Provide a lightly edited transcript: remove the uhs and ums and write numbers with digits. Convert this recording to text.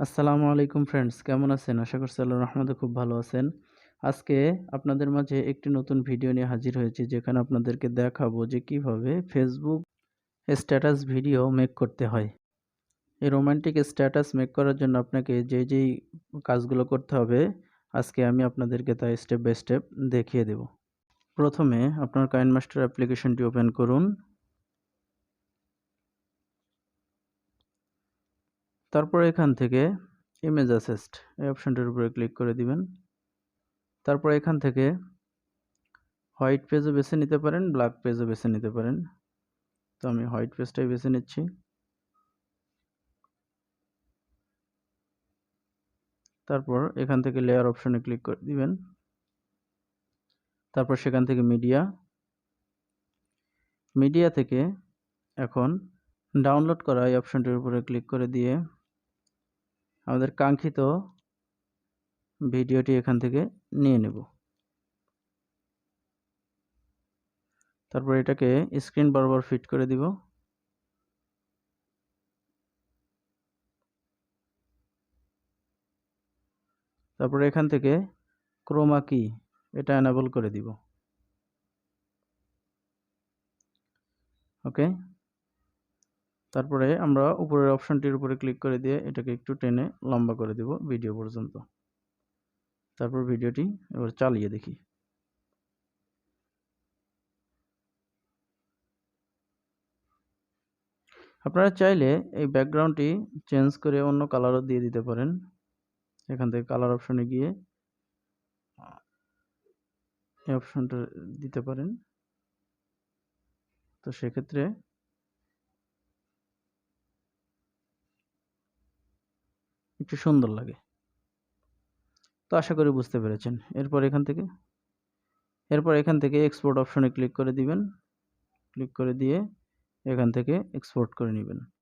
আসসালামু আলাইকুম ফ্রেন্ডস, কেমন আছেন? আশা করছি আল্লাহর রহমতে খুব ভালো আছেন। আজকে আপনাদের মাঝে একটি নতুন ভিডিও নিয়ে হাজির হয়েছি, যেখানে আপনাদেরকে দেখাবো যে কিভাবে ফেসবুক স্ট্যাটাস ভিডিও মেক করতে হয়। এই রোমান্টিক স্ট্যাটাস মেক করার জন্য আপনাকে যেই কাজগুলো করতে হবে, আজকে আমি আপনাদেরকে তা স্টেপ বাই স্টেপ দেখিয়ে দেব। প্রথমে আপনার কাইনমাস্টার অ্যাপ্লিকেশনটি ওপেন করুন। তারপর এখান থেকে ইমেজ অ্যাসেস্ট এই অপশনটির উপরে ক্লিক করে দিবেন। তারপর এখান থেকে হোয়াইট পেজও বেছে নিতে পারেন, ব্ল্যাক পেজও বেছে নিতে পারেন। তো আমি হোয়াইট পেজটাই বেছে নিচ্ছি। তারপর এখান থেকে লেয়ার অপশনে ক্লিক করে দিবেন। তারপর সেখান থেকে মিডিয়া থেকে এখন ডাউনলোড করা এই অপশনটির উপরে ক্লিক করে দিয়ে আমাদের কাঙ্ক্ষিত ভিডিওটি এখান থেকে নিয়ে নেব। তারপর এটাকে স্ক্রিন বরাবর ফিট করে দিব। তারপর এখান থেকে ক্রোমা কি এটা এনেবল করে দিব। ওকে, তারপরে আমরা উপরের অপশনটির উপরে ক্লিক করে দিয়ে এটাকে একটু টেনে লম্বা করে দিব ভিডিও পর্যন্ত। তারপর ভিডিওটি এবার চালিয়ে দেখি। আপনারা চাইলে এই ব্যাকগ্রাউন্ডটি চেঞ্জ করে অন্য কালারও দিয়ে দিতে পারেন। এখান থেকে কালার অপশনে গিয়ে এই অপশনটা দিতে পারেন। তো সেক্ষেত্রে একটু সুন্দর লাগে। তো আশা করি বুঝতে পেরেছেন। এরপর এখান থেকে এক্সপোর্ট অপশনে ক্লিক করে দিবেন। ক্লিক করে দিয়ে এখান থেকে এক্সপোর্ট করে নেবেন।